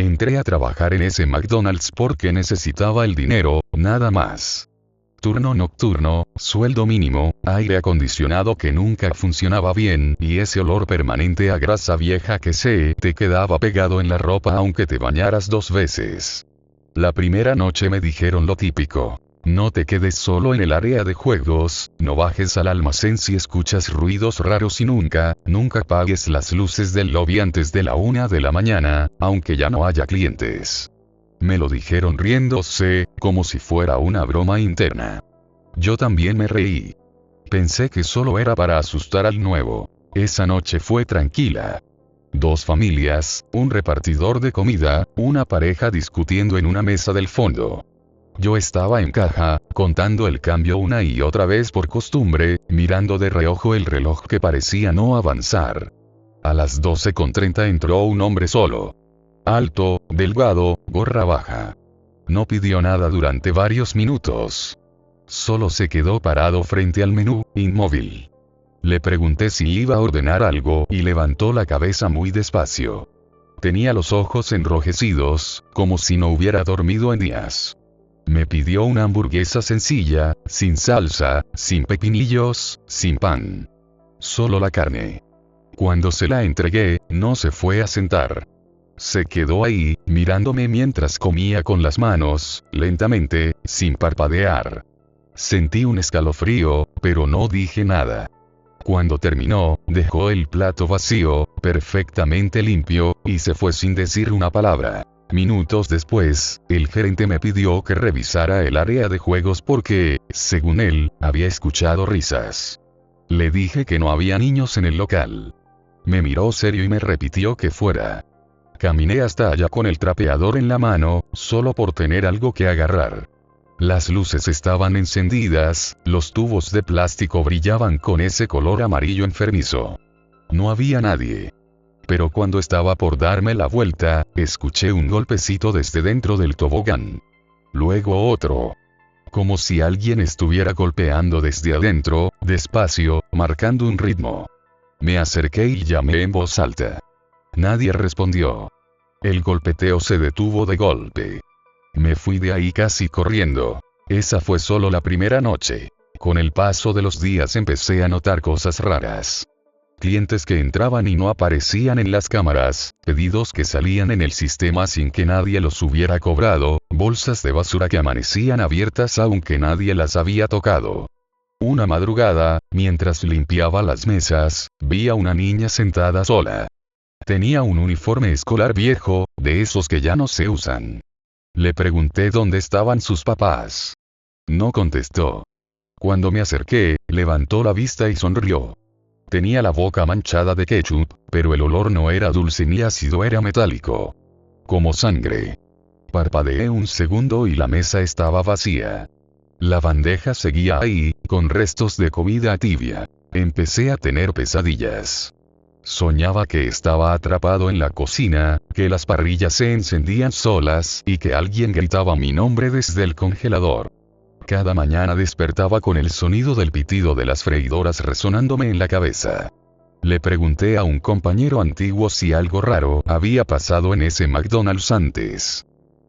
Entré a trabajar en ese McDonald's porque necesitaba el dinero, nada más. Turno nocturno, sueldo mínimo, aire acondicionado que nunca funcionaba bien y ese olor permanente a grasa vieja que se te quedaba pegado en la ropa aunque te bañaras 2 veces. La primera noche me dijeron lo típico. No te quedes solo en el área de juegos, no bajes al almacén si escuchas ruidos raros y nunca apagues las luces del lobby antes de la 1 de la mañana, aunque ya no haya clientes. Me lo dijeron riéndose, como si fuera una broma interna. Yo también me reí. Pensé que solo era para asustar al nuevo. Esa noche fue tranquila. 2 familias, un repartidor de comida, una pareja discutiendo en una mesa del fondo. Yo estaba en caja, contando el cambio una y otra vez por costumbre, mirando de reojo el reloj que parecía no avanzar. A las 12:30 entró un hombre solo. Alto, delgado, gorra baja. No pidió nada durante varios minutos. Solo se quedó parado frente al menú, inmóvil. Le pregunté si iba a ordenar algo y levantó la cabeza muy despacio. Tenía los ojos enrojecidos, como si no hubiera dormido en días. Me pidió una hamburguesa sencilla, sin salsa, sin pepinillos, sin pan. Solo la carne. Cuando se la entregué, no se fue a sentar. Se quedó ahí, mirándome mientras comía con las manos, lentamente, sin parpadear. Sentí un escalofrío, pero no dije nada. Cuando terminó, dejó el plato vacío, perfectamente limpio, y se fue sin decir una palabra. Minutos después, el gerente me pidió que revisara el área de juegos porque, según él, había escuchado risas. Le dije que no había niños en el local. Me miró serio y me repitió que fuera. Caminé hasta allá con el trapeador en la mano, solo por tener algo que agarrar. Las luces estaban encendidas, los tubos de plástico brillaban con ese color amarillo enfermizo. No había nadie. Pero cuando estaba por darme la vuelta, escuché un golpecito desde dentro del tobogán. Luego otro. Como si alguien estuviera golpeando desde adentro, despacio, marcando un ritmo. Me acerqué y llamé en voz alta. Nadie respondió. El golpeteo se detuvo de golpe. Me fui de ahí casi corriendo. Esa fue solo la primera noche. Con el paso de los días empecé a notar cosas raras. Clientes que entraban y no aparecían en las cámaras, pedidos que salían en el sistema sin que nadie los hubiera cobrado, bolsas de basura que amanecían abiertas aunque nadie las había tocado. Una madrugada, mientras limpiaba las mesas, vi a una niña sentada sola. Tenía un uniforme escolar viejo, de esos que ya no se usan. Le pregunté dónde estaban sus papás. No contestó. Cuando me acerqué, levantó la vista y sonrió. Tenía la boca manchada de ketchup, pero el olor no era dulce ni ácido, era metálico. Como sangre. Parpadeé un segundo y la mesa estaba vacía. La bandeja seguía ahí, con restos de comida tibia. Empecé a tener pesadillas. Soñaba que estaba atrapado en la cocina, que las parrillas se encendían solas y que alguien gritaba mi nombre desde el congelador. Cada mañana despertaba con el sonido del pitido de las freidoras resonándome en la cabeza. Le pregunté a un compañero antiguo si algo raro había pasado en ese McDonald's antes.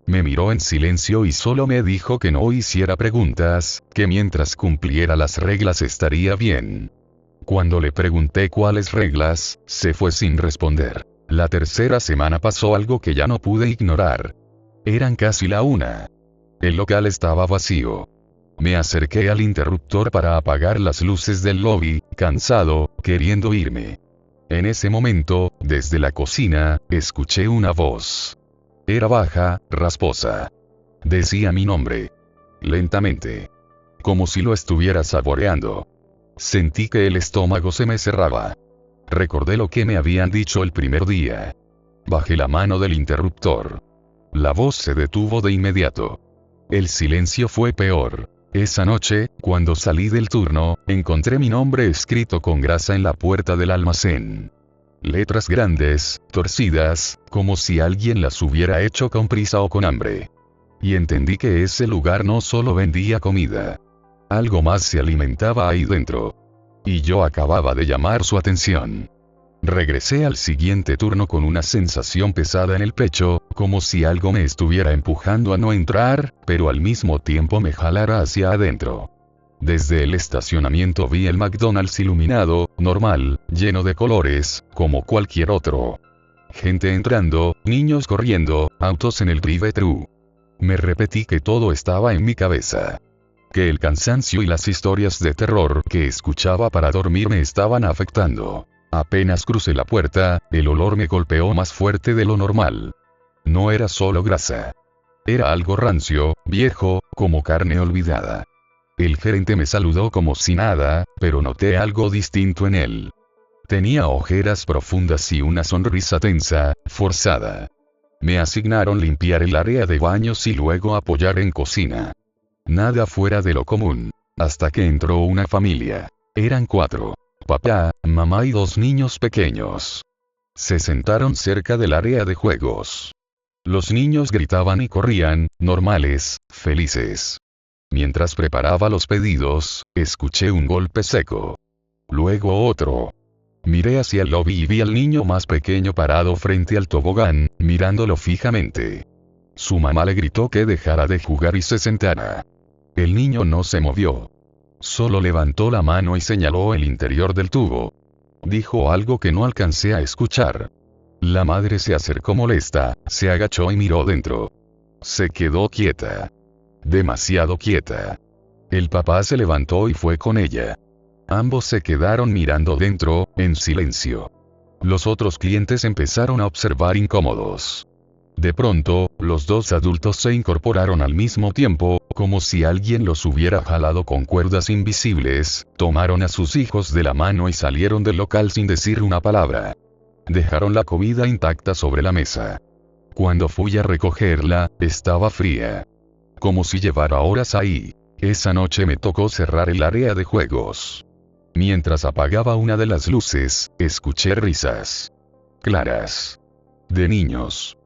Me miró en silencio y solo me dijo que no hiciera preguntas, que mientras cumpliera las reglas estaría bien. Cuando le pregunté cuáles reglas, se fue sin responder. La tercera semana pasó algo que ya no pude ignorar. Eran casi la 1. El local estaba vacío. Me acerqué al interruptor para apagar las luces del lobby, cansado, queriendo irme. En ese momento, desde la cocina, escuché una voz. Era baja, rasposa. Decía mi nombre. Lentamente. Como si lo estuviera saboreando. Sentí que el estómago se me cerraba. Recordé lo que me habían dicho el primer día. Bajé la mano del interruptor. La voz se detuvo de inmediato. El silencio fue peor. Esa noche, cuando salí del turno, encontré mi nombre escrito con grasa en la puerta del almacén. Letras grandes, torcidas, como si alguien las hubiera hecho con prisa o con hambre. Y entendí que ese lugar no solo vendía comida. Algo más se alimentaba ahí dentro. Y yo acababa de llamar su atención. Regresé al siguiente turno con una sensación pesada en el pecho, como si algo me estuviera empujando a no entrar, pero al mismo tiempo me jalara hacia adentro. Desde el estacionamiento vi el McDonald's iluminado, normal, lleno de colores, como cualquier otro. Gente entrando, niños corriendo, autos en el drive-thru. Me repetí que todo estaba en mi cabeza. Que el cansancio y las historias de terror que escuchaba para dormir me estaban afectando. Apenas crucé la puerta, el olor me golpeó más fuerte de lo normal. No era solo grasa. Era algo rancio, viejo, como carne olvidada. El gerente me saludó como si nada, pero noté algo distinto en él. Tenía ojeras profundas y una sonrisa tensa, forzada. Me asignaron limpiar el área de baños y luego apoyar en cocina. Nada fuera de lo común. Hasta que entró una familia. Eran 4. Papá, mamá y 2 niños pequeños. Se sentaron cerca del área de juegos. Los niños gritaban y corrían, normales, felices. Mientras preparaba los pedidos, escuché un golpe seco. Luego otro. Miré hacia el lobby y vi al niño más pequeño parado frente al tobogán, mirándolo fijamente. Su mamá le gritó que dejara de jugar y se sentara. El niño no se movió. Solo levantó la mano y señaló el interior del tubo. Dijo algo que no alcancé a escuchar. La madre se acercó molesta, se agachó y miró dentro. Se quedó quieta. Demasiado quieta. El papá se levantó y fue con ella. Ambos se quedaron mirando dentro, en silencio. Los otros clientes empezaron a observar incómodos. De pronto, los 2 adultos se incorporaron al mismo tiempo, como si alguien los hubiera jalado con cuerdas invisibles, tomaron a sus hijos de la mano y salieron del local sin decir una palabra. Dejaron la comida intacta sobre la mesa. Cuando fui a recogerla, estaba fría. Como si llevara horas ahí. Esa noche me tocó cerrar el área de juegos. Mientras apagaba una de las luces, escuché risas. Claras. De niños.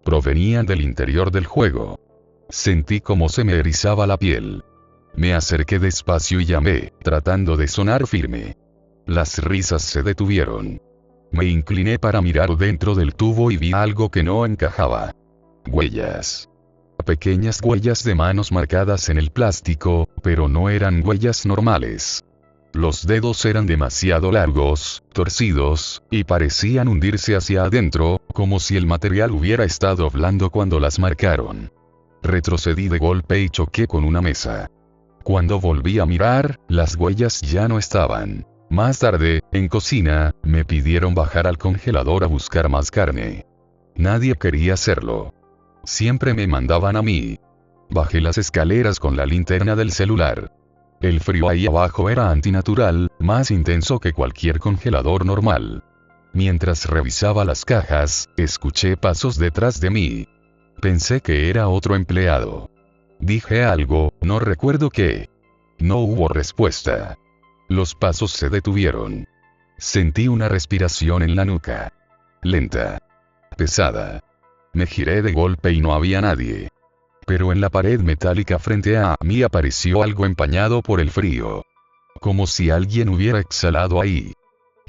Provenían del interior del juego. Sentí como se me erizaba la piel. Me acerqué despacio y llamé, tratando de sonar firme. Las risas se detuvieron. Me incliné para mirar dentro del tubo y vi algo que no encajaba. Huellas. Pequeñas huellas de manos marcadas en el plástico, pero no eran huellas normales. Los dedos eran demasiado largos, torcidos, y parecían hundirse hacia adentro, como si el material hubiera estado blando cuando las marcaron. Retrocedí de golpe y choqué con una mesa. Cuando volví a mirar, las huellas ya no estaban. Más tarde, en cocina, me pidieron bajar al congelador a buscar más carne. Nadie quería hacerlo. Siempre me mandaban a mí. Bajé las escaleras con la linterna del celular. El frío ahí abajo era antinatural, más intenso que cualquier congelador normal. Mientras revisaba las cajas, escuché pasos detrás de mí. Pensé que era otro empleado. Dije algo, no recuerdo qué. No hubo respuesta. Los pasos se detuvieron. Sentí una respiración en la nuca. Lenta. Pesada. Me giré de golpe y no había nadie. Pero en la pared metálica frente a mí apareció algo empañado por el frío. Como si alguien hubiera exhalado ahí.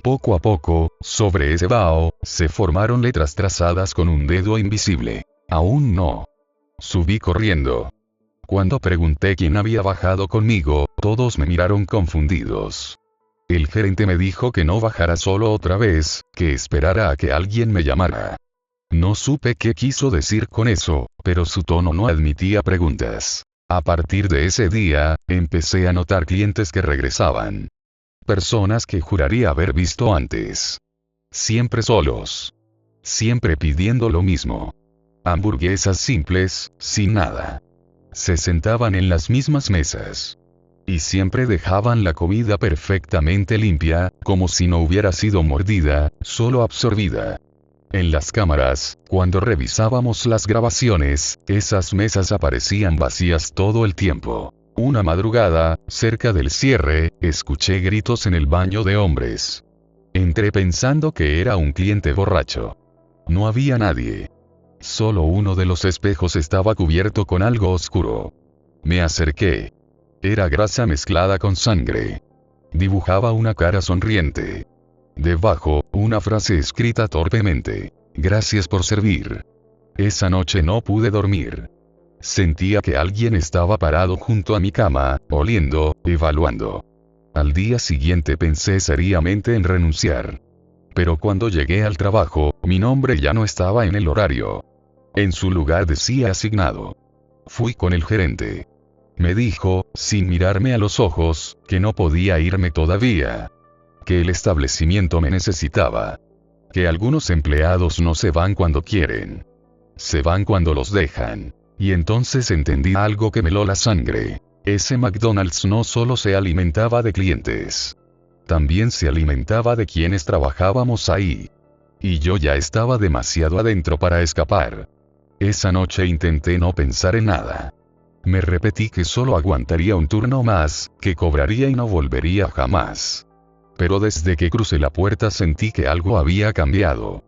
Poco a poco, sobre ese vaho, se formaron letras trazadas con un dedo invisible. Aún no. Subí corriendo. Cuando pregunté quién había bajado conmigo, todos me miraron confundidos. El gerente me dijo que no bajara solo otra vez, que esperara a que alguien me llamara. No supe qué quiso decir con eso, pero su tono no admitía preguntas. A partir de ese día, empecé a notar clientes que regresaban. Personas que juraría haber visto antes. Siempre solos. Siempre pidiendo lo mismo. Hamburguesas simples, sin nada. Se sentaban en las mismas mesas. Y siempre dejaban la comida perfectamente limpia, como si no hubiera sido mordida, solo absorbida. En las cámaras, cuando revisábamos las grabaciones, esas mesas aparecían vacías todo el tiempo. Una madrugada, cerca del cierre, escuché gritos en el baño de hombres. Entré pensando que era un cliente borracho. No había nadie. Solo uno de los espejos estaba cubierto con algo oscuro. Me acerqué. Era grasa mezclada con sangre. Dibujaba una cara sonriente. Debajo, una frase escrita torpemente. Gracias por servir. Esa noche no pude dormir. Sentía que alguien estaba parado junto a mi cama, oliendo, evaluando. Al día siguiente pensé seriamente en renunciar. Pero cuando llegué al trabajo, mi nombre ya no estaba en el horario. En su lugar decía asignado. Fui con el gerente. Me dijo, sin mirarme a los ojos, que no podía irme todavía. Que el establecimiento me necesitaba. Que algunos empleados no se van cuando quieren. Se van cuando los dejan. Y entonces entendí algo que me heló la sangre. Ese McDonald's no solo se alimentaba de clientes. También se alimentaba de quienes trabajábamos ahí. Y yo ya estaba demasiado adentro para escapar. Esa noche intenté no pensar en nada. Me repetí que solo aguantaría un turno más, que cobraría y no volvería jamás. Pero desde que crucé la puerta sentí que algo había cambiado.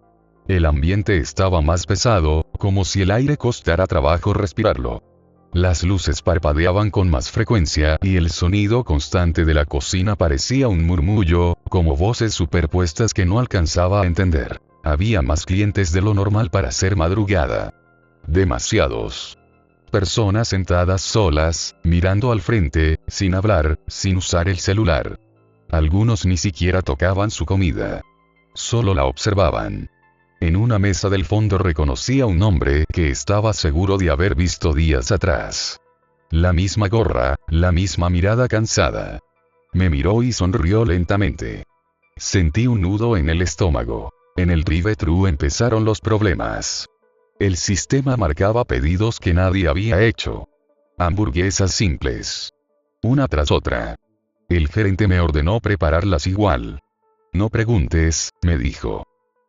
El ambiente estaba más pesado, como si el aire costara trabajo respirarlo. Las luces parpadeaban con más frecuencia y el sonido constante de la cocina parecía un murmullo, como voces superpuestas que no alcanzaba a entender. Había más clientes de lo normal para ser madrugada. Demasiados. Personas sentadas solas, mirando al frente, sin hablar, sin usar el celular. Algunos ni siquiera tocaban su comida. Solo la observaban. En una mesa del fondo reconocí a un hombre que estaba seguro de haber visto días atrás. La misma gorra, la misma mirada cansada. Me miró y sonrió lentamente. Sentí un nudo en el estómago. En el drive-thru empezaron los problemas. El sistema marcaba pedidos que nadie había hecho. Hamburguesas simples. Una tras otra. El gerente me ordenó prepararlas igual. No preguntes, me dijo.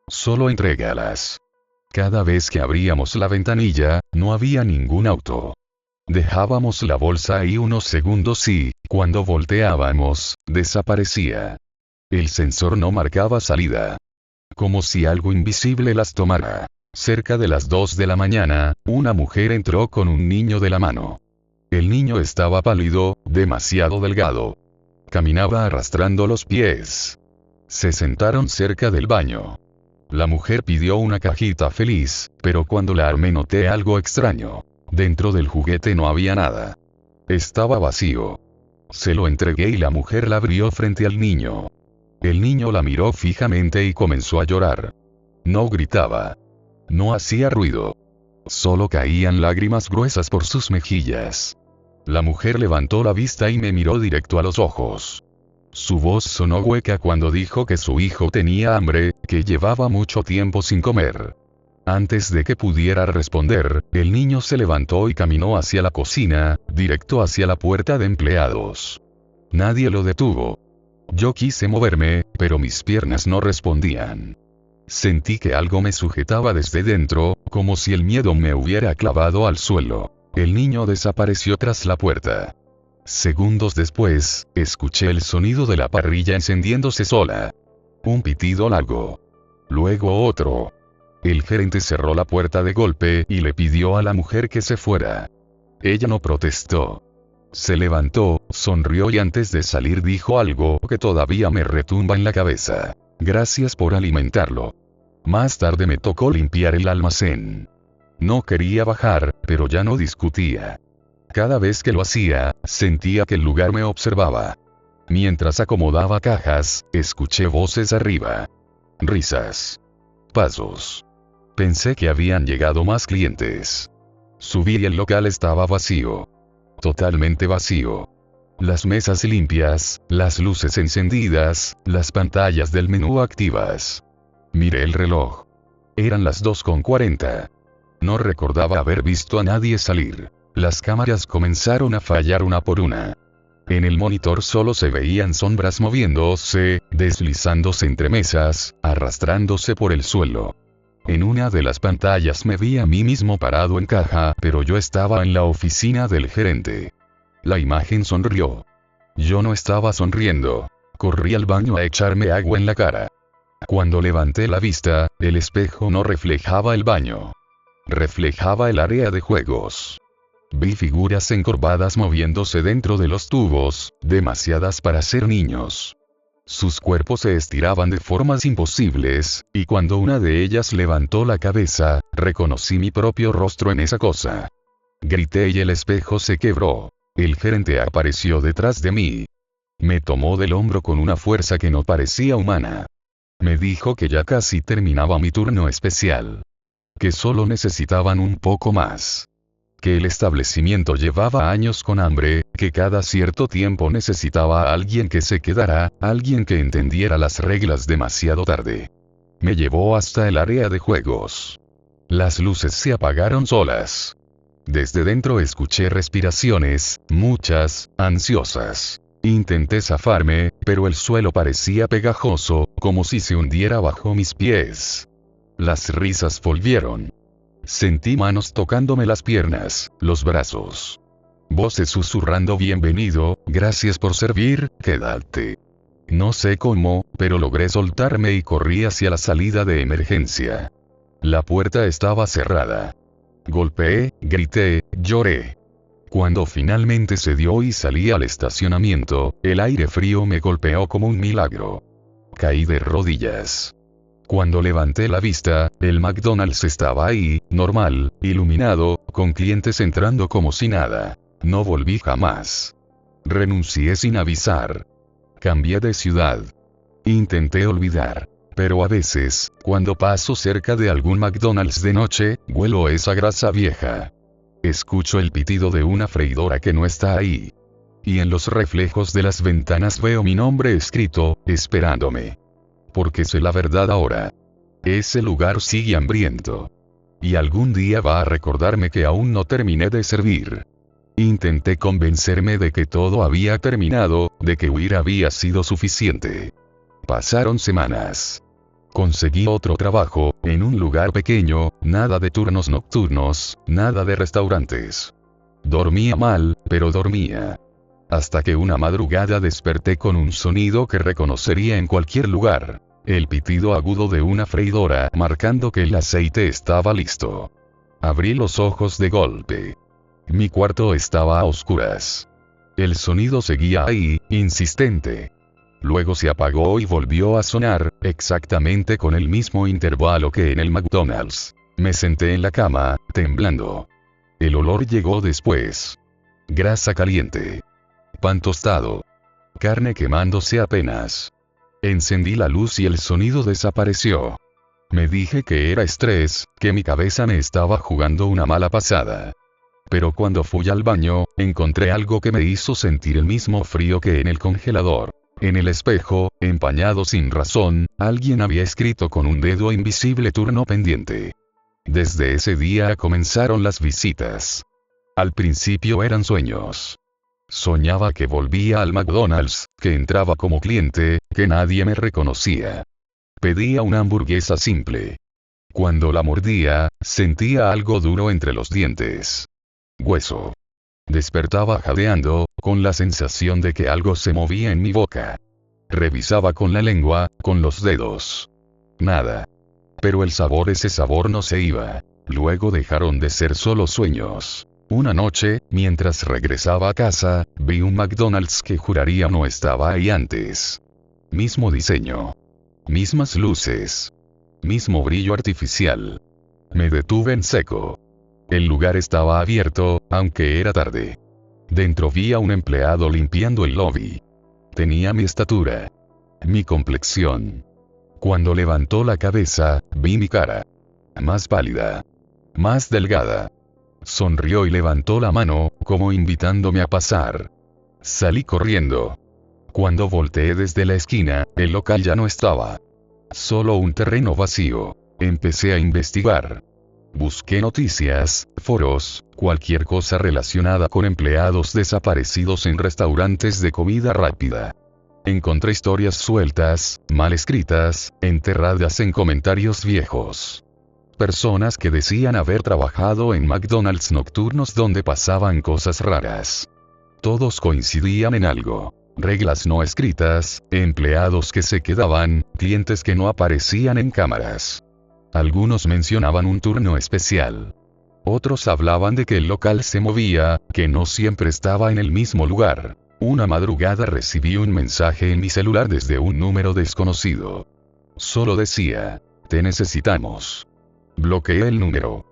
Solo entrégalas. Cada vez que abríamos la ventanilla, no había ningún auto. Dejábamos la bolsa ahí unos segundos y, cuando volteábamos, desaparecía. El sensor no marcaba salida. Como si algo invisible las tomara. Cerca de las 2 de la mañana, una mujer entró con un niño de la mano. El niño estaba pálido, demasiado delgado. Caminaba arrastrando los pies. Se sentaron cerca del baño. La mujer pidió una cajita feliz, pero cuando la armé noté algo extraño. Dentro del juguete no había nada. Estaba vacío. Se lo entregué y la mujer la abrió frente al niño. El niño la miró fijamente y comenzó a llorar. No gritaba. No hacía ruido. Solo caían lágrimas gruesas por sus mejillas. La mujer levantó la vista y me miró directo a los ojos. Su voz sonó hueca cuando dijo que su hijo tenía hambre, que llevaba mucho tiempo sin comer. Antes de que pudiera responder, el niño se levantó y caminó hacia la cocina, directo hacia la puerta de empleados. Nadie lo detuvo. Yo quise moverme, pero mis piernas no respondían. Sentí que algo me sujetaba desde dentro, como si el miedo me hubiera clavado al suelo. El niño desapareció tras la puerta. Segundos después, escuché el sonido de la parrilla encendiéndose sola. Un pitido largo. Luego otro. El gerente cerró la puerta de golpe y le pidió a la mujer que se fuera. Ella no protestó. Se levantó, sonrió y antes de salir dijo algo que todavía me retumba en la cabeza. Gracias por alimentarlo. Más tarde me tocó limpiar el almacén. No quería bajar, pero ya no discutía. Cada vez que lo hacía, sentía que el lugar me observaba. Mientras acomodaba cajas, escuché voces arriba. Risas. Pasos. Pensé que habían llegado más clientes. Subí y el local estaba vacío. Totalmente vacío. Las mesas limpias, las luces encendidas, las pantallas del menú activas. Miré el reloj. Eran las 2:40. No recordaba haber visto a nadie salir. Las cámaras comenzaron a fallar una por una. En el monitor solo se veían sombras moviéndose, deslizándose entre mesas, arrastrándose por el suelo. En una de las pantallas me vi a mí mismo parado en caja, pero yo estaba en la oficina del gerente. La imagen sonrió. Yo no estaba sonriendo. Corrí al baño a echarme agua en la cara. Cuando levanté la vista, el espejo no reflejaba el baño. Reflejaba el área de juegos. Vi figuras encorvadas moviéndose dentro de los tubos, demasiadas para ser niños. Sus cuerpos se estiraban de formas imposibles, y cuando una de ellas levantó la cabeza, reconocí mi propio rostro en esa cosa. Grité y el espejo se quebró. El gerente apareció detrás de mí. Me tomó del hombro con una fuerza que no parecía humana. Me dijo que ya casi terminaba mi turno especial. Que solo necesitaban un poco más. Que el establecimiento llevaba años con hambre, que cada cierto tiempo necesitaba a alguien que se quedara, alguien que entendiera las reglas demasiado tarde. Me llevó hasta el área de juegos. Las luces se apagaron solas. Desde dentro escuché respiraciones, muchas, ansiosas. Intenté zafarme, pero el suelo parecía pegajoso, como si se hundiera bajo mis pies. Las risas volvieron. Sentí manos tocándome las piernas, los brazos. Voces susurrando bienvenido, gracias por servir, quédate. No sé cómo, pero logré soltarme y corrí hacia la salida de emergencia. La puerta estaba cerrada. Golpeé, grité, lloré. Cuando finalmente se dio y salí al estacionamiento, el aire frío me golpeó como un milagro. Caí de rodillas. Cuando levanté la vista, el McDonald's estaba ahí, normal, iluminado, con clientes entrando como si nada. No volví jamás. Renuncié sin avisar. Cambié de ciudad. Intenté olvidar. Pero a veces, cuando paso cerca de algún McDonald's de noche, huelo esa grasa vieja. Escucho el pitido de una freidora que no está ahí. Y en los reflejos de las ventanas veo mi nombre escrito, esperándome. Porque sé la verdad ahora. Ese lugar sigue hambriento. Y algún día va a recordarme que aún no terminé de servir. Intenté convencerme de que todo había terminado, de que huir había sido suficiente. Pasaron semanas. Conseguí otro trabajo, en un lugar pequeño, nada de turnos nocturnos, nada de restaurantes. Dormía mal, pero dormía. Hasta que una madrugada desperté con un sonido que reconocería en cualquier lugar. El pitido agudo de una freidora marcando que el aceite estaba listo. Abrí los ojos de golpe. Mi cuarto estaba a oscuras. El sonido seguía ahí, insistente. Luego se apagó y volvió a sonar, exactamente con el mismo intervalo que en el McDonald's. Me senté en la cama, temblando. El olor llegó después. Grasa caliente. Pan tostado. Carne quemándose apenas. Encendí la luz y el sonido desapareció. Me dije que era estrés, que mi cabeza me estaba jugando una mala pasada. Pero cuando fui al baño, encontré algo que me hizo sentir el mismo frío que en el congelador. En el espejo, empañado sin razón, alguien había escrito con un dedo invisible turno pendiente. Desde ese día comenzaron las visitas. Al principio eran sueños. Soñaba que volvía al McDonald's, que entraba como cliente, que nadie me reconocía. Pedía una hamburguesa simple. Cuando la mordía, sentía algo duro entre los dientes. Hueso. Despertaba jadeando, con la sensación de que algo se movía en mi boca. Revisaba con la lengua, con los dedos. Nada. Pero ese sabor no se iba. Luego dejaron de ser solo sueños. Una noche, mientras regresaba a casa, vi un McDonald's que juraría no estaba ahí antes. Mismo diseño. Mismas luces. Mismo brillo artificial. Me detuve en seco. El lugar estaba abierto, aunque era tarde. Dentro vi a un empleado limpiando el lobby. Tenía mi estatura. Mi complexión. Cuando levantó la cabeza, vi mi cara. Más pálida. Más delgada. Sonrió y levantó la mano, como invitándome a pasar. Salí corriendo. Cuando volteé desde la esquina, el local ya no estaba. Solo un terreno vacío. Empecé a investigar. Busqué noticias, foros, cualquier cosa relacionada con empleados desaparecidos en restaurantes de comida rápida. Encontré historias sueltas, mal escritas, enterradas en comentarios viejos. Personas que decían haber trabajado en McDonald's nocturnos donde pasaban cosas raras. Todos coincidían en algo. Reglas no escritas, empleados que se quedaban, clientes que no aparecían en cámaras. Algunos mencionaban un turno especial. Otros hablaban de que el local se movía, que no siempre estaba en el mismo lugar. Una madrugada recibí un mensaje en mi celular desde un número desconocido. Solo decía: te necesitamos. Bloqueé el número.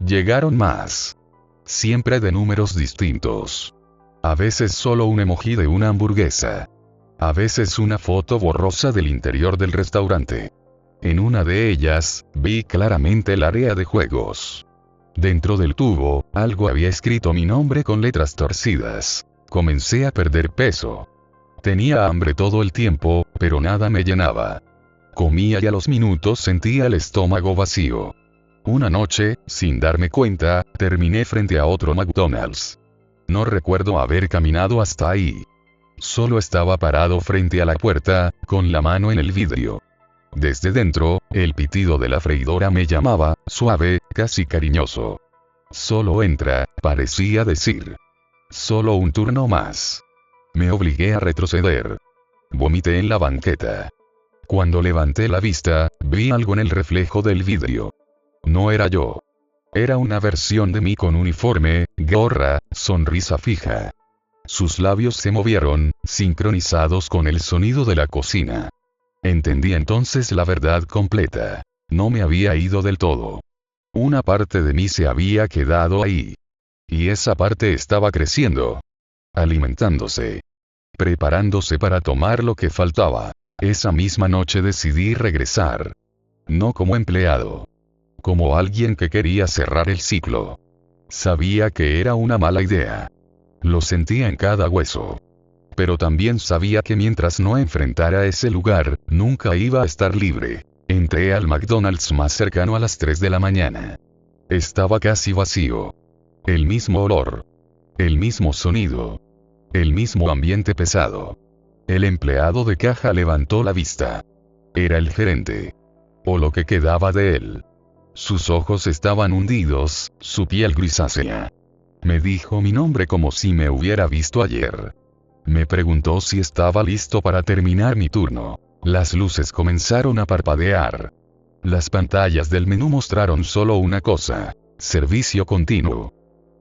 Llegaron más. Siempre de números distintos. A veces solo un emoji de una hamburguesa. A veces una foto borrosa del interior del restaurante. En una de ellas, vi claramente el área de juegos. Dentro del tubo, algo había escrito mi nombre con letras torcidas. Comencé a perder peso. Tenía hambre todo el tiempo, pero nada me llenaba. Comía y a los minutos sentía el estómago vacío. Una noche, sin darme cuenta, terminé frente a otro McDonald's. No recuerdo haber caminado hasta ahí. Solo estaba parado frente a la puerta, con la mano en el vidrio. Desde dentro, el pitido de la freidora me llamaba, suave, casi cariñoso. Solo entra, parecía decir. Solo un turno más. Me obligué a retroceder. Vomité en la banqueta. Cuando levanté la vista, vi algo en el reflejo del vidrio. No era yo. Era una versión de mí con uniforme, gorra, sonrisa fija. Sus labios se movieron, sincronizados con el sonido de la cocina. Entendí entonces la verdad completa. No me había ido del todo. Una parte de mí se había quedado ahí. Y esa parte estaba creciendo. Alimentándose. Preparándose para tomar lo que faltaba. Esa misma noche decidí regresar. No como empleado. Como alguien que quería cerrar el ciclo. Sabía que era una mala idea. Lo sentía en cada hueso. Pero también sabía que mientras no enfrentara ese lugar, nunca iba a estar libre. Entré al McDonald's más cercano a las 3 de la mañana. Estaba casi vacío. El mismo olor. El mismo sonido. El mismo ambiente pesado. El empleado de caja levantó la vista. Era el gerente. O lo que quedaba de él. Sus ojos estaban hundidos, su piel grisácea. Me dijo mi nombre como si me hubiera visto ayer. Me preguntó si estaba listo para terminar mi turno. Las luces comenzaron a parpadear. Las pantallas del menú mostraron solo una cosa: servicio continuo.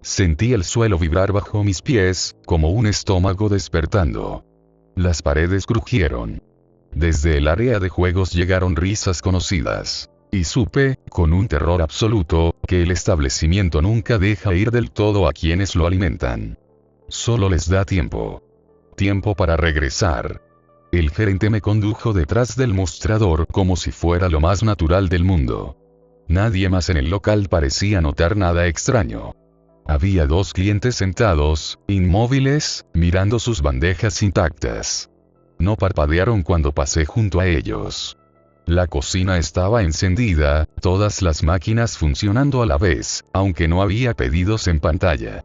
Sentí el suelo vibrar bajo mis pies, como un estómago despertando. Las paredes crujieron. Desde el área de juegos llegaron risas conocidas. Y supe, con un terror absoluto, que el establecimiento nunca deja ir del todo a quienes lo alimentan. Solo les da tiempo. Tiempo para regresar. El gerente me condujo detrás del mostrador como si fuera lo más natural del mundo. Nadie más en el local parecía notar nada extraño. Había 2 clientes sentados, inmóviles, mirando sus bandejas intactas. No parpadearon cuando pasé junto a ellos. La cocina estaba encendida, todas las máquinas funcionando a la vez, aunque no había pedidos en pantalla.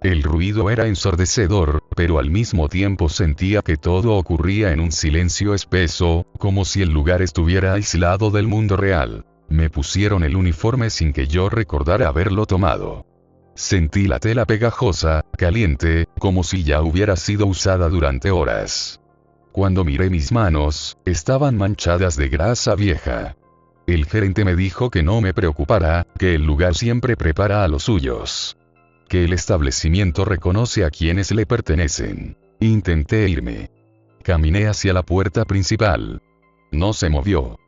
El ruido era ensordecedor, pero al mismo tiempo sentía que todo ocurría en un silencio espeso, como si el lugar estuviera aislado del mundo real. Me pusieron el uniforme sin que yo recordara haberlo tomado. Sentí la tela pegajosa, caliente, como si ya hubiera sido usada durante horas. Cuando miré mis manos, estaban manchadas de grasa vieja. El gerente me dijo que no me preocupara, que el lugar siempre prepara a los suyos. Que el establecimiento reconoce a quienes le pertenecen. Intenté irme. Caminé hacia la puerta principal. No se movió.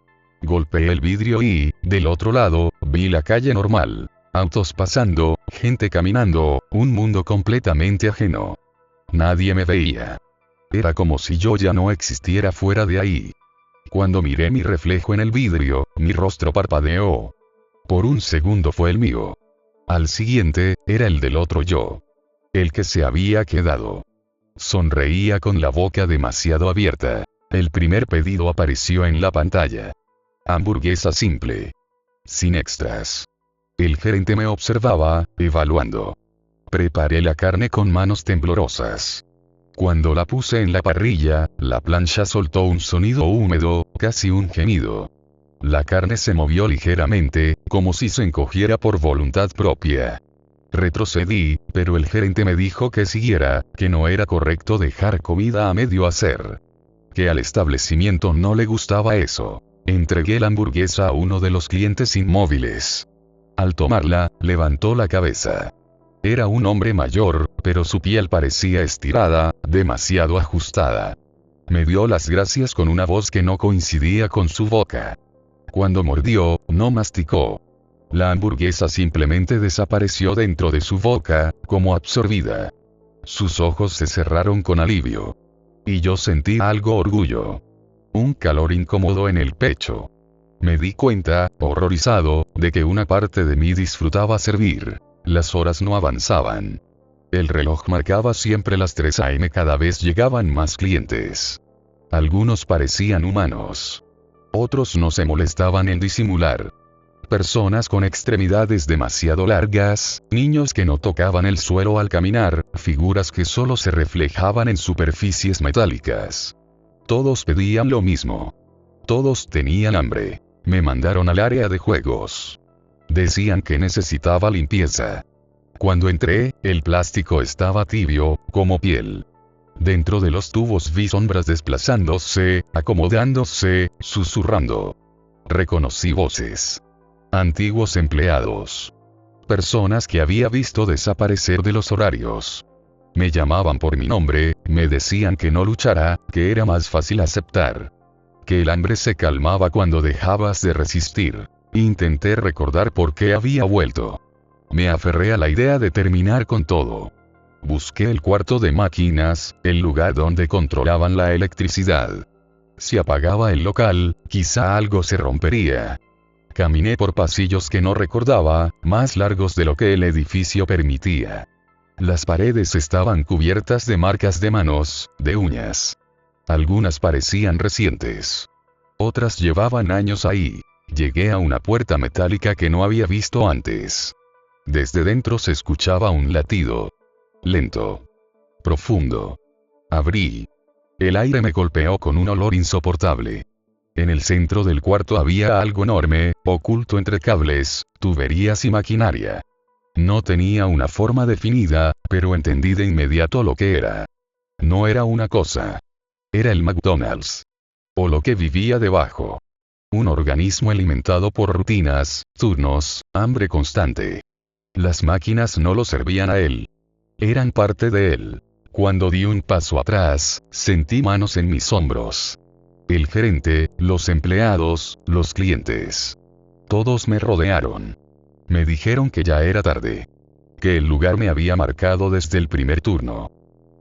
Golpeé el vidrio y, del otro lado, vi la calle normal. Autos pasando, gente caminando, un mundo completamente ajeno. Nadie me veía. Era como si yo ya no existiera fuera de ahí. Cuando miré mi reflejo en el vidrio, mi rostro parpadeó. Por un segundo fue el mío. Al siguiente, era el del otro yo. El que se había quedado. Sonreía con la boca demasiado abierta. El primer pedido apareció en la pantalla. Hamburguesa simple. Sin extras. El gerente me observaba, evaluando. Preparé la carne con manos temblorosas. Cuando la puse en la parrilla, la plancha soltó un sonido húmedo, casi un gemido. La carne se movió ligeramente, como si se encogiera por voluntad propia. Retrocedí, pero el gerente me dijo que siguiera, que no era correcto dejar comida a medio hacer. Que al establecimiento no le gustaba eso. Entregué la hamburguesa a uno de los clientes inmóviles. Al tomarla, levantó la cabeza. Era un hombre mayor, pero su piel parecía estirada, demasiado ajustada. Me dio las gracias con una voz que no coincidía con su boca. Cuando mordió, no masticó. La hamburguesa simplemente desapareció dentro de su boca, como absorbida. Sus ojos se cerraron con alivio. Y yo sentí algo orgullo. Un calor incómodo en el pecho. Me di cuenta, horrorizado, de que una parte de mí disfrutaba servir. Las horas no avanzaban. El reloj marcaba siempre las 3 a.m. Cada vez llegaban más clientes. Algunos parecían humanos. Otros no se molestaban en disimular. Personas con extremidades demasiado largas, niños que no tocaban el suelo al caminar, figuras que solo se reflejaban en superficies metálicas. Todos pedían lo mismo. Todos tenían hambre. Me mandaron al área de juegos. Decían que necesitaba limpieza. Cuando entré, el plástico estaba tibio, como piel. Dentro de los tubos vi sombras desplazándose, acomodándose, susurrando. Reconocí voces. Antiguos empleados. Personas que había visto desaparecer de los horarios. Me llamaban por mi nombre, me decían que no luchara, que era más fácil aceptar. Que el hambre se calmaba cuando dejabas de resistir. Intenté recordar por qué había vuelto. Me aferré a la idea de terminar con todo. Busqué el cuarto de máquinas, el lugar donde controlaban la electricidad. Si apagaba el local, quizá algo se rompería. Caminé por pasillos que no recordaba, más largos de lo que el edificio permitía. Las paredes estaban cubiertas de marcas de manos, de uñas. Algunas parecían recientes. Otras llevaban años ahí. Llegué a una puerta metálica que no había visto antes. Desde dentro se escuchaba un latido. Lento. Profundo. Abrí. El aire me golpeó con un olor insoportable. En el centro del cuarto había algo enorme, oculto entre cables, tuberías y maquinaria. No tenía una forma definida, pero entendí de inmediato lo que era. No era una cosa. Era el McDonald's. O lo que vivía debajo. Un organismo alimentado por rutinas, turnos, hambre constante. Las máquinas no lo servían a él. Eran parte de él. Cuando di un paso atrás, sentí manos en mis hombros. El gerente, los empleados, los clientes. Todos me rodearon. Me dijeron que ya era tarde. Que el lugar me había marcado desde el primer turno.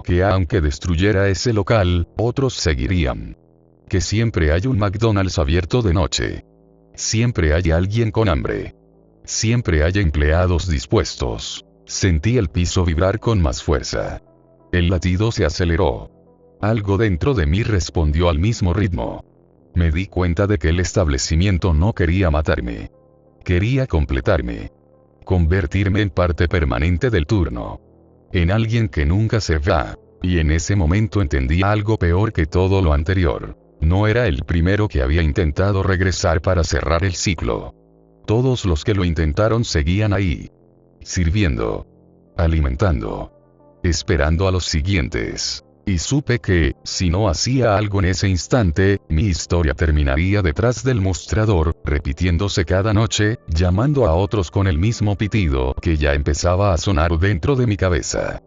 Que aunque destruyera ese local, otros seguirían. Que siempre hay un McDonald's abierto de noche. Siempre hay alguien con hambre. Siempre hay empleados dispuestos. Sentí el piso vibrar con más fuerza. El latido se aceleró. Algo dentro de mí respondió al mismo ritmo. Me di cuenta de que el establecimiento no quería matarme. Quería completarme. Convertirme en parte permanente del turno. En alguien que nunca se va. Y en ese momento entendí algo peor que todo lo anterior. No era el primero que había intentado regresar para cerrar el ciclo. Todos los que lo intentaron seguían ahí. Sirviendo. Alimentando. Esperando a los siguientes. Y supe que, si no hacía algo en ese instante, mi historia terminaría detrás del mostrador, repitiéndose cada noche, llamando a otros con el mismo pitido que ya empezaba a sonar dentro de mi cabeza.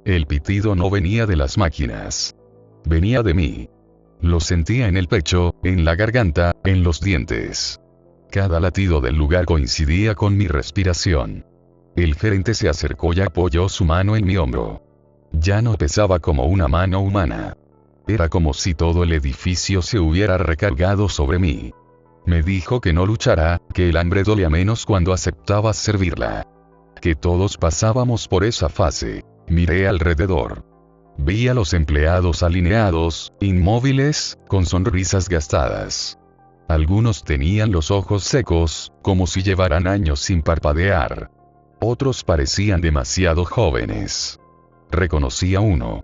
El pitido no venía de las máquinas. Venía de mí. Lo sentía en el pecho, en la garganta, en los dientes. Cada latido del lugar coincidía con mi respiración. El gerente se acercó y apoyó su mano en mi hombro. Ya no pesaba como una mano humana. Era como si todo el edificio se hubiera recargado sobre mí. Me dijo que no luchara, que el hambre dolía menos cuando aceptabas servirla. Que todos pasábamos por esa fase. Miré alrededor. Vi a los empleados alineados, inmóviles, con sonrisas gastadas. Algunos tenían los ojos secos, como si llevaran años sin parpadear. Otros parecían demasiado jóvenes. Reconocí a uno.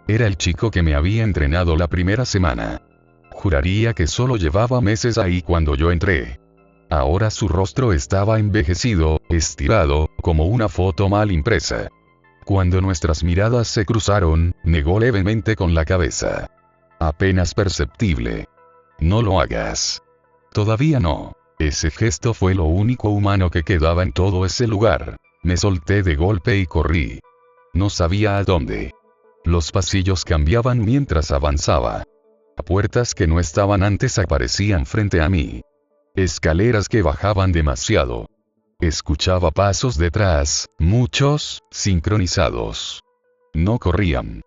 Era el chico que me había entrenado la primera semana. Juraría que solo llevaba meses ahí cuando yo entré. Ahora su rostro estaba envejecido, estirado, como una foto mal impresa. Cuando nuestras miradas se cruzaron, negó levemente con la cabeza. Apenas perceptible. No lo hagas. Todavía no. Ese gesto fue lo único humano que quedaba en todo ese lugar. Me solté de golpe y corrí. No sabía a dónde. Los pasillos cambiaban mientras avanzaba. Puertas que no estaban antes aparecían frente a mí. Escaleras que bajaban demasiado. Escuchaba pasos detrás, muchos, sincronizados. No corrían.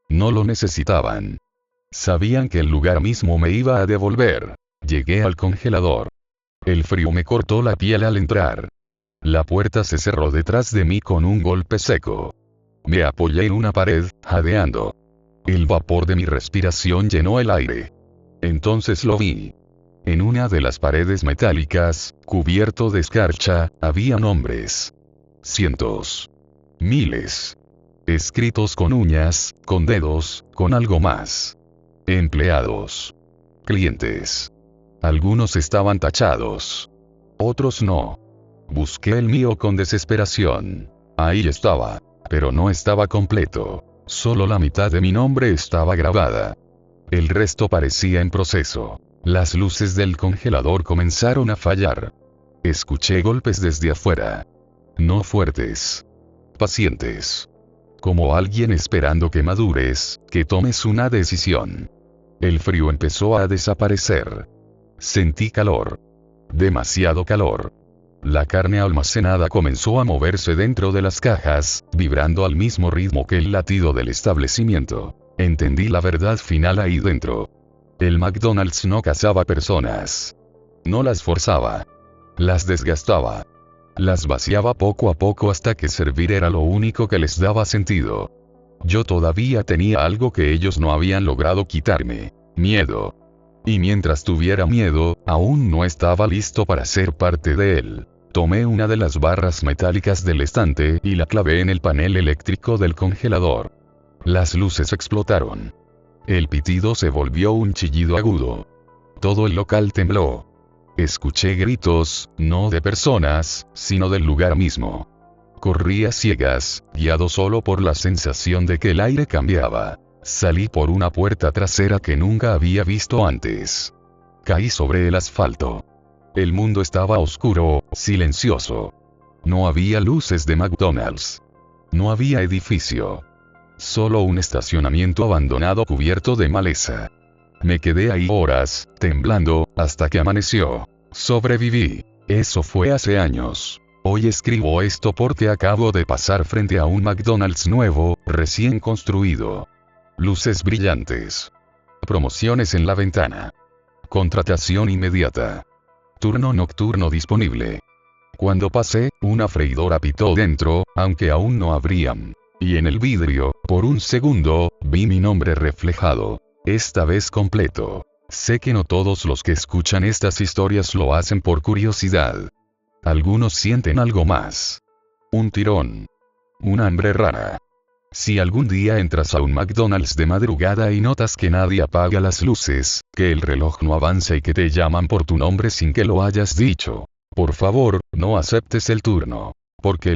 No lo necesitaban. Sabían que el lugar mismo me iba a devolver. Llegué al congelador. El frío me cortó la piel al entrar. La puerta se cerró detrás de mí con un golpe seco. Me apoyé en una pared, jadeando. El vapor de mi respiración llenó el aire. Entonces lo vi. En una de las paredes metálicas, cubierto de escarcha, había nombres. Cientos. Miles. Escritos con uñas, con dedos, con algo más. Empleados. Clientes. Algunos estaban tachados. Otros no. Busqué el mío con desesperación. Ahí estaba. Pero no estaba completo. Solo la mitad de mi nombre estaba grabada. El resto parecía en proceso. Las luces del congelador comenzaron a fallar. Escuché golpes desde afuera. No fuertes. Pacientes. Como alguien esperando que madures, que tomes una decisión. El frío empezó a desaparecer. Sentí calor. Demasiado calor. La carne almacenada comenzó a moverse dentro de las cajas, vibrando al mismo ritmo que el latido del establecimiento. Entendí la verdad final ahí dentro. El McDonald's no cazaba personas. No las forzaba. Las desgastaba. Las vaciaba poco a poco hasta que servir era lo único que les daba sentido. Yo todavía tenía algo que ellos no habían logrado quitarme. Miedo. Y mientras tuviera miedo, aún no estaba listo para ser parte de él. Tomé una de las barras metálicas del estante y la clavé en el panel eléctrico del congelador. Las luces explotaron. El pitido se volvió un chillido agudo. Todo el local tembló. Escuché gritos, no de personas, sino del lugar mismo. Corrí a ciegas, guiado solo por la sensación de que el aire cambiaba. Salí por una puerta trasera que nunca había visto antes. Caí sobre el asfalto. El mundo estaba oscuro, silencioso. No había luces de McDonald's. No había edificio. Solo un estacionamiento abandonado cubierto de maleza. Me quedé ahí horas, temblando, hasta que amaneció. Sobreviví. Eso fue hace años. Hoy escribo esto porque acabo de pasar frente a un McDonald's nuevo, recién construido. Luces brillantes. Promociones en la ventana. Contratación inmediata. Turno nocturno disponible. Cuando pasé, una freidora pitó dentro, aunque aún no abrían. Y en el vidrio, por un segundo, vi mi nombre reflejado. Esta vez completo. Sé que no todos los que escuchan estas historias lo hacen por curiosidad. Algunos sienten algo más. Un tirón. Un hambre rara. Si algún día entras a un McDonald's de madrugada y notas que nadie apaga las luces, que el reloj no avanza y que te llaman por tu nombre sin que lo hayas dicho, por favor, no aceptes el turno. Porque